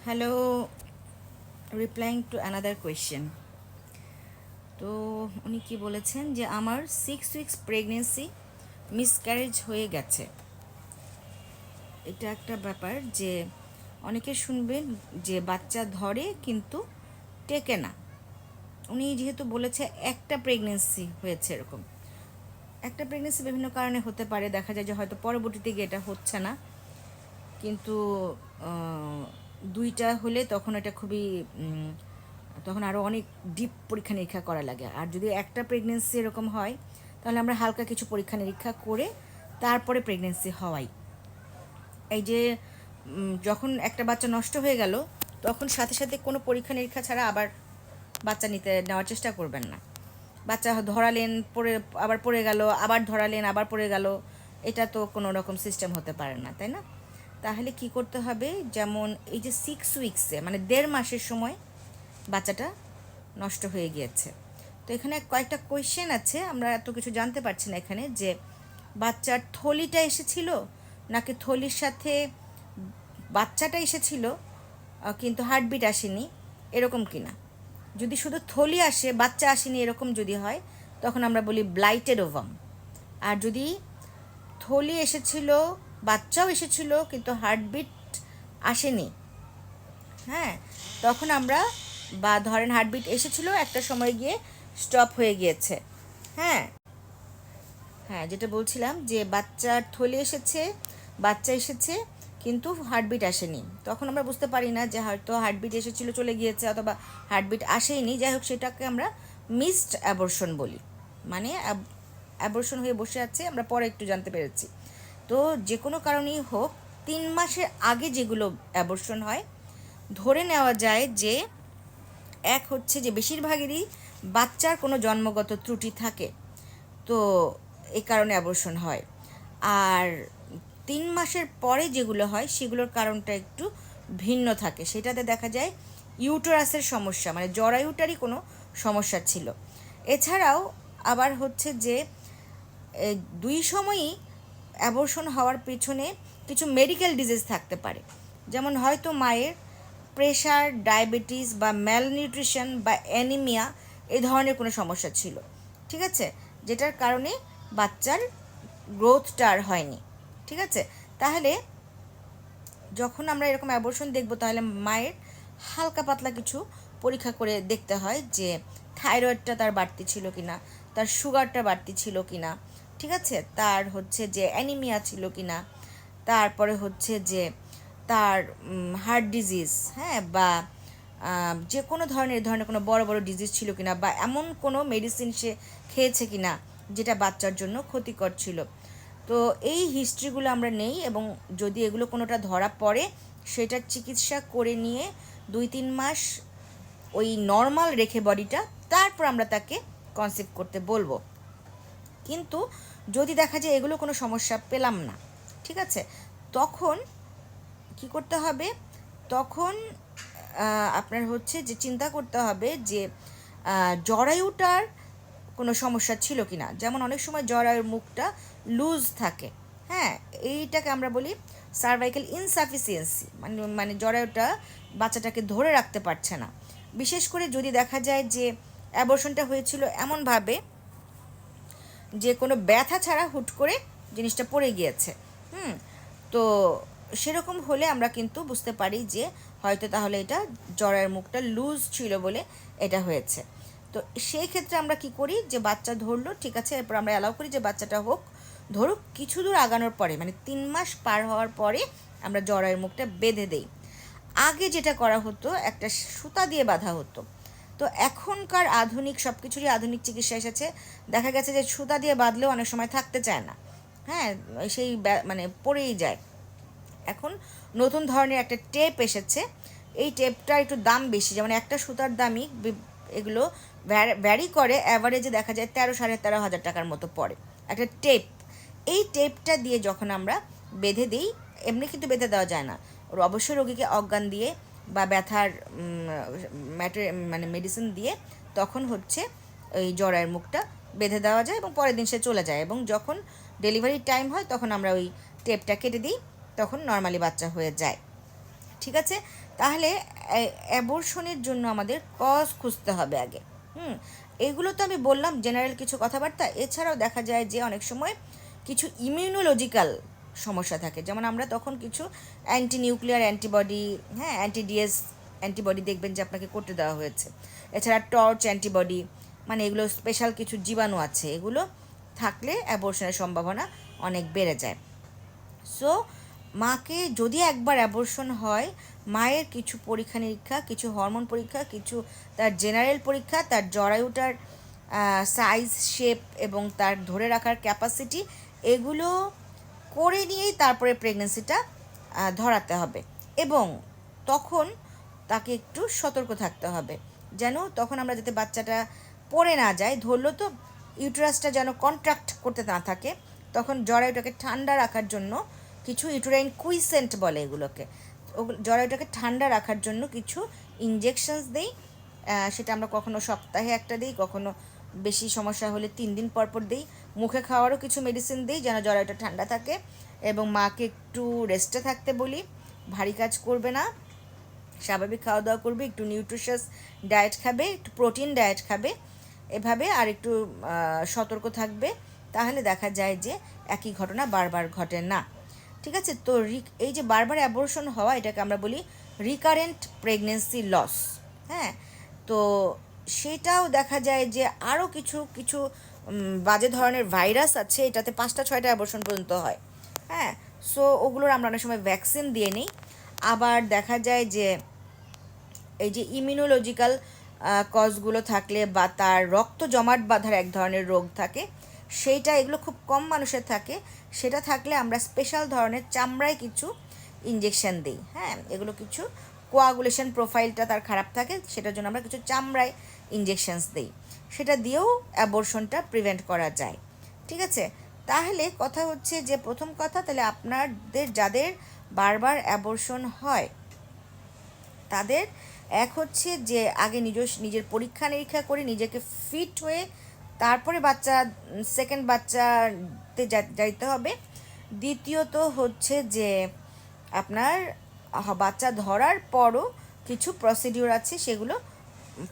Hello, replying to another question. তো উনি কি বলেছেন যে আমার 6 উইকস প্রেগনেন্সি মিসক্যারেজ হয়ে গেছে। এটা একটা ব্যাপার যে অনেকে শুনবেন যে বাচ্চা ধরে কিন্তু টেকে না। উনি যেহেতু বলেছে একটা প্রেগনেন্সি হয়েছে, এরকম একটা প্রেগনেন্সি বিভিন্ন কারণে হতে পারে, দেখা যায় যে হয়তো পরবর্তীতে গিয়ে এটা হচ্ছে না, কিন্তু দুইটা হলে তখন এটা খুবই তখন আরও অনেক ডিপ পরীক্ষা নিরীক্ষা করা লাগে। আর যদি একটা প্রেগনেন্সি এরকম হয় তাহলে আমরা হালকা কিছু পরীক্ষা নিরীক্ষা করে তারপরে প্রেগনেন্সি হওয়াই। এই যে যখন একটা বাচ্চা নষ্ট হয়ে গেল তখন সাথে সাথে কোনো পরীক্ষা নিরীক্ষা ছাড়া আবার বাচ্চা নেওয়ার চেষ্টা করবেন না। বাচ্চা ধরালেন, পড়ে আবার পড়ে গেল, আবার ধরালেন, আবার পড়ে গেল, এটা তো কোনো রকম সিস্টেম হতে পারে না, তাই না? তাহলে কি করতে হবে, যেমন এই যে 6 উইকসে মানে 1.5 মাসের সময় বাচ্চাটা নষ্ট হয়ে গিয়েছে। তো এখানে কয়েকটা কোয়েশ্চেন আছে, আমরা এত কিছু জানতে পারছি না এখানে, যে বাচ্চার থলিটা এসেছিল নাকি থলির সাথে বাচ্চাটা এসেছিল কিন্তু হার্টবিট আসেনি, এরকম কিনা। যদি শুধু থলি আসে বাচ্চা আসেনি এরকম যদি হয় তখন আমরা বলি ব্লাইটেড ওভাম। আর যদি থলি এসেছিল, বাচ্চাও এসেছিল কিন্তু হার্টবিট আসেনি, হ্যাঁ, তখন আমরা, বা ধরেন হার্টবিট এসেছিল একটা সময় গিয়ে স্টপ হয়ে গিয়েছে, হ্যাঁ হ্যাঁ যেটা বলছিলাম যে বাচ্চার থলি এসেছে, বাচ্চা এসেছে কিন্তু হার্টবিট আসেনি, তখন আমরা বুঝতে পারি না যে হয়তো হার্টবিট এসেছিল চলে গিয়েছে অথবা হার্টবিট আসেইনি, যাই হোক সেটাকে আমরা মিসড অ্যাবর্শন বলি। মানে অ্যাবর্শন হয়ে বসে আছে, আমরা পরে একটু জানতে পেরেছি। তো যে কোনো কারণেই হোক 3 মাসের আগে যেগুলো অ্যাবর্শন হয়, ধরে নেওয়া যায় যে এক হচ্ছে যে বেশিরভাগেরই বাচ্চার কোনো জন্মগত ত্রুটি থাকে, তো এই কারণে অ্যাবর্শন হয়। আর 3 মাসের পরে যেগুলো হয় সেগুলোর কারণটা একটু ভিন্ন থাকে, সেটাতে দেখা যায় ইউটেরাসের সমস্যা, মানে জরায়ুটারই কোনো সমস্যা ছিল। এছাড়াও আবার হচ্ছে যে দুই সময়ই অ্যাবর্শন হওয়ার পেছনে কিছু মেডিকেল ডিজিজ থাকতে পারে, যেমন হয়তো মায়ের প্রেশার, ডায়াবেটিস বা ম্যালনিউট্রিশন বা অ্যানিমিয়া এই ধরনের কোনো সমস্যা ছিল, ঠিক আছে, যেটার কারণে বাচ্চার গ্রোথটা আর হয়নি, ঠিক আছে। তাহলে যখন আমরা এরকম অ্যাবর্শন দেখব তাহলে মায়ের হালকা পাতলা কিছু পরীক্ষা করে দেখতে হয় যে থাইরয়েডটা তার বাড়তি ছিল কিনা, তার সুগারটা বাড়তি ছিল কিনা, ঠিক আছে, তার হচ্ছে যে অ্যানিমিয়া ছিল কিনা, তারপরে হচ্ছে যে তার হার্ট ডিজিজ, হ্যাঁ, বা যে কোনো ধরনের কোনো বড় বড় ডিজিজ ছিল কিনা, বা এমন কোনো মেডিসিন সে খেয়েছে কিনা যেটা বাচ্চার জন্য ক্ষতিকর ছিল। তো এই হিস্ট্রিগুলো আমরা নেই, এবং যদি এগুলো কোনোটা ধরা পড়ে সেটার চিকিৎসা করে নিয়ে 2-3 মাস ওই নর্মাল রেখে বডিটা, তারপর আমরা তাকে কনসিভ করতে বলবো। কিন্তু যদি দেখা যায় এগুলো কোনো সমস্যা পেলাম না, ঠিক আছে, তখন কি করতে হবে, তখন আপনার হচ্ছে যে চিন্তা করতে হবে যে জরায়ুটার কোনো সমস্যা ছিল কি না। যেমন অনেক সময় জরায়ুর মুখটা লুজ থাকে, হ্যাঁ, এইটাকে আমরা বলি সার্ভাইকাল ইনসাফিসিয়েন্সি, মানে জরায়ুটা বাচ্চাটাকে ধরে রাখতে পারছে না। বিশেষ করে যদি দেখা যায় যে অ্যাবর্শনটা হয়েছিল এমনভাবে যে কোনো ব্যথা ছাড়া হুট করে জিনিসটা পড়ে গিয়েছে, হুম, তো সেরকম হলে আমরা কিন্তু বুঝতে পারি যে হয়তো তাহলে এটা জরায়ুর মুখটা লুজ ছিল বলে এটা হয়েছে। তো সেই ক্ষেত্রে আমরা কি করি, যে বাচ্চা ধরলো, ঠিক আছে, এরপর আমরা অ্যালাউ করি যে বাচ্চাটা হোক, ধরুক কিছু দূর আগানোর পরে, মানে 3 মাস পার হওয়ার পরে আমরা জরায়ুর মুখটা বেঁধে দেই। আগে যেটা করা হতো একটা সুতা দিয়ে বাঁধা হতো, তো এখনকার আধুনিক সব কিছুরই আধুনিক চিকিৎসা এসেছে, দেখা গেছে যে সুতা দিয়ে বাঁধলেও অনেক সময় থাকতে চায় না, হ্যাঁ, সেই মানে পড়েই যায়। এখন নতুন ধরনের একটা টেপ এসেছে, এই টেপটার একটু দাম বেশি, যেমন একটা সুতার দামই এগুলো ভ্যারি করে, অ্যাভারেজে দেখা যায় 13-13.5 হাজার টাকার মতো পড়ে একটা টেপ। এই টেপটা দিয়ে যখন আমরা বেঁধে দিই, এমনি কিন্তু বেঁধে দেওয়া যায় না, ওর অবশ্যই রোগীকে অজ্ঞান দিয়ে বা ব্যথার মানে মেডিসিন দিয়ে তখন হচ্ছে ওই জরায়ের মুখটা বেঁধে দেওয়া যায়, এবং পরের দিন সে চলে যায়, এবং যখন ডেলিভারির টাইম হয় তখন আমরা ওই টেপটা কেটে দিই, তখন নর্মালি বাচ্চা হয়ে যায়, ঠিক আছে। তাহলে অ্যাবর্শনের জন্য আমাদের কজ খুঁজতে হবে আগে। এগুলো তো আমি বললাম জেনারেল কিছু কথাবার্তা। এছাড়াও দেখা যায় যে অনেক সময় কিছু ইমিউনোলজিক্যাল সমস্যা থাকে, যেমন আমরা তখন কিছু অ্যান্টি নিউক্লিয়ার অ্যান্টিবডি, হ্যাঁ, অ্যান্টিডিএস অ্যান্টিবডি দেখবেন যে আপনাকে করতে দেওয়া হয়েছে। এছাড়া টর্চ অ্যান্টিবডি, মানে এগুলো স্পেশাল কিছু জীবাণু আছে, এগুলো থাকলে অ্যাবর্শনের সম্ভাবনা অনেক বেড়ে যায়। সো মাকে যদি একবার অ্যাবর্শন হয়, মায়ের কিছু পরীক্ষা নিরীক্ষা, কিছু হরমোন পরীক্ষা, কিছু তার জেনারেল পরীক্ষা, তার জরায়ুটার সাইজ, শেপ এবং তার ধরে রাখার ক্যাপাসিটি, এগুলো করে নিয়েই তারপরে প্রেগনেন্সিটা ধরাতে হবে। এবং তখন তাকে একটু সতর্ক থাকতে হবে, যেন তখন আমরা যাতে বাচ্চাটা পড়ে না যায়, ধরলো তো ইউটেরাসটা যেন কন্ট্রাক্ট করতে না থাকে। তখন জরায়ুটাকে ঠান্ডা রাখার জন্য কিছু ইউটেরাইন কুইসেন্ট বলে এগুলোকে, জরায়ুটাকে ঠান্ডা রাখার জন্য কিছু ইনজেকশনস দেই। সেটা আমরা কখনো সপ্তাহে একটা দিই, কখনো বেশি সমস্যা হলে 3 দিন পর পর দিই। মুখে খাওয়ারও কিছু মেডিসিন দিই যেন জরায়ুটা ঠান্ডা থাকে। এবং মাকে একটু রেস্টে থাকতে বলি, ভারী কাজ করবে না, স্বাভাবিক খাওয়া দাওয়া করবে, একটু নিউট্রিশাস ডায়েট খাবে, একটু প্রোটিন ডায়েট খাবে, এভাবে আর একটু সতর্ক থাকবে। তাহলে দেখা যায় যে একই ঘটনা বারবার ঘটে না। ঠিক আছে? তো এই যে বারবার অ্যাবর্শন হওয়া, এটাকে আমরা বলি রিকারেন্ট প্রেগনেন্সি লস। হ্যাঁ, তো সেটাও দেখা যায় যে আরও কিছু কিছু বাজে ধরনের ভাইরাস আছে, এটাতে 5টা-6টা অ্যাবর্শন পর্যন্ত হয়। হ্যাঁ, সো ওগুলোর আমরা অনেক সময় ভ্যাকসিন দিয়ে নিই। আবার দেখা যায় যে এই যে ইমিউনোলজিক্যাল কজগুলো থাকলে বা তার রক্ত জমাট বাঁধার এক ধরনের রোগ থাকে, সেইটা এগুলো খুব কম মানুষের থাকে, সেটা থাকলে আমরা স্পেশাল ধরনের চামড়ায় কিছু ইঞ্জেকশন দিই। হ্যাঁ, এগুলো কিছু কোয়াগুলেশন প্রোফাইলটা তার খারাপ থাকে, সেটার জন্য আমরা কিছু চামড়ায় ইঞ্জেকশনস দিই, সেটা দিয়েও অ্যাবর্শনটা প্রিভেন্ট করা যায়। ঠিক আছে? তাহলে কথা হচ্ছে যে প্রথম কথা, তাহলে আপনাদের যাদের বারবার অ্যাবর্শন হয় তাদের এক হচ্ছে যে আগে নিজের পরীক্ষা নিরীক্ষা করে নিজেকে ফিট হয়ে তারপরে সেকেন্ড বাচ্চাতে যাইতে হবে। দ্বিতীয়ত হচ্ছে যে আপনার বাচ্চা ধরার পরও কিছু প্রসিডিওর আছে, সেগুলো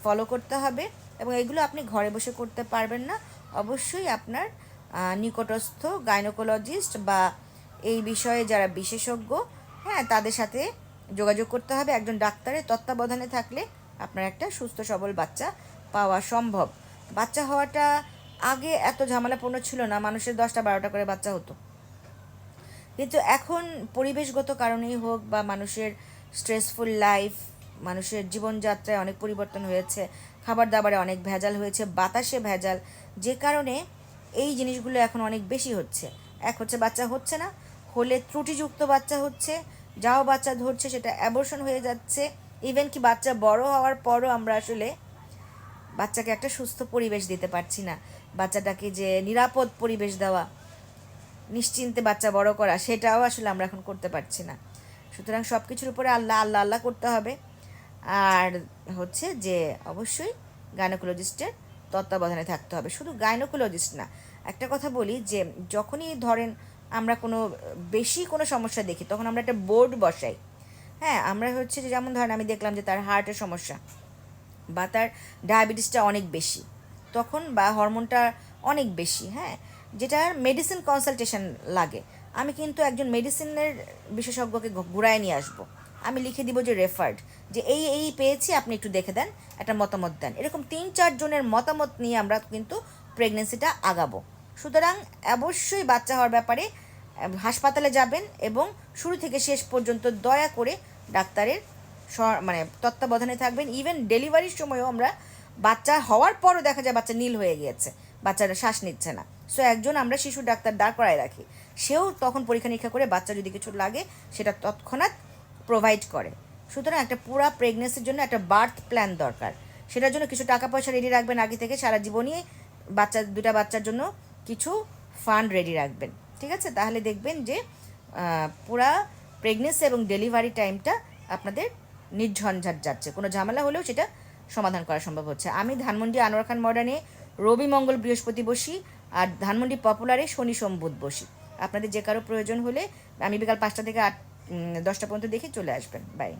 ফলো করতে হবে। এবং এগুলো আপনি ঘরে বসে করতে পারবেন না, অবশ্যই আপনার নিকটস্থ গাইনোকোলজিস্ট বা এই বিষয়ে যারা বিশেষজ্ঞ, হ্যাঁ, তাদের সাথে যোগাযোগ করতে হবে। একজন ডাক্তারের তত্ত্বাবধানে থাকলে আপনার একটা সুস্থ সবল বাচ্চা পাওয়া সম্ভব। বাচ্চা হওয়াটা আগে এত ঝামেলাপূর্ণ ছিল না, মানুষের 10টা-12টা করে বাচ্চা হতো। কিন্তু এখন পরিবেশগত কারণেই হোক বা মানুষের স্ট্রেসফুল লাইফ, মানুষের জীবনযাত্রায় অনেক পরিবর্তন হয়েছে, খাবার দাবারে অনেক ভেজাল হয়েছে, বাতাসে ভেজাল, যে কারণে এই জিনিসগুলো এখন অনেক বেশি হচ্ছে। এক হচ্ছে বাচ্চা হচ্ছে না, হলে ত্রুটিযুক্ত বাচ্চা হচ্ছে, যাও বাচ্চা ধরছে সেটা অ্যাবর্শন হয়ে যাচ্ছে। ইভেন কি বাচ্চা বড় হওয়ার পরও আমরা আসলে বাচ্চাকে একটা সুস্থ পরিবেশ দিতে পারছি না। বাচ্চাটাকে যে নিরাপদ পরিবেশ দেওয়া, নিশ্চিন্তে বাচ্চা বড় করা, সেটাও আসলে আমরা এখন করতে পারছি না। সুতরাং সব কিছুর উপরে আল্লাহ আল্লাহ আল্লাহ করতে হবে। আর হচ্ছে যে অবশ্যই গাইনোকোলজিস্টের তত্ত্বাবধানে থাকতে হবে। শুধু গাইনোকোলজিস্ট না, একটা কথা বলি যে যখনই ধরেন আমরা কোনো বেশি কোনো সমস্যা দেখি, তখন আমরা একটা বোর্ড বসাই। হ্যাঁ, আমরা হচ্ছে যে যেমন ধরেন আমি দেখলাম যে তার হার্টের সমস্যা বা তার ডায়াবেটিসটা অনেক বেশি, তখন বা হরমোনটা অনেক বেশি, হ্যাঁ, যেটার মেডিসিন কনসালটেশন লাগে, আমি কিন্তু একজন মেডিসিনের বিশেষজ্ঞকে ঘুরায় নিয়ে আসবো। আমি লিখে দিব যে রেফার্ড, যে এই পেয়েছি, আপনি একটু দেখে দেন, একটা মতামত দেন। এরকম 3-4 জনের মতামত নিয়ে আমরা কিন্তু প্রেগনেন্সিটা আগাবো। সুতরাং অবশ্যই বাচ্চা হওয়ার ব্যাপারে হাসপাতালে যাবেন এবং শুরু থেকে শেষ পর্যন্ত দয়া করে ডাক্তারের মানে তত্ত্বাবধানে থাকবেন। ইভেন ডেলিভারির সময়ও আমরা বাচ্চা হওয়ার পরও দেখা যায় বাচ্চা নীল হয়ে গিয়েছে, বাচ্চারা শ্বাস নিচ্ছে না, সো একজন আমরা শিশু ডাক্তার দাঁড় করায় রাখি, সেও তখন পরীক্ষা নিরীক্ষা করে বাচ্চা যদি কিছু লাগে সেটা তৎক্ষণাৎ প্রোভাইড করে। সুতরাং একটা পুরো প্রেগনেন্সির জন্য একটা বার্থ প্ল্যান দরকার, সেটার জন্য কিছু টাকা পয়সা রেডি রাখবেন আগে থেকে, সারা জীবনই দুটা বাচ্চার জন্য কিছু ফান্ড রেডি রাখবেন। ঠিক আছে? তাহলে দেখবেন যে পুরা প্রেগনেন্সি এবং ডেলিভারি টাইমটা আপনাদের নির্ঝঞ্ঝাট যাচ্ছে, কোনো ঝামেলা হলেও সেটা সমাধান করা সম্ভব হচ্ছে। আমি ধানমন্ডি আনোয়ার খান মডার্নে রবি মঙ্গল বৃহস্পতি বসি, আর ধানমন্ডি পপুলারে শনি সোম বুধ বসি। আপনাদের যে কারো প্রয়োজন হলে আমি বিকাল 5টা থেকে 10টা পর্যন্ত দেখে চলে আসবেন। বাই।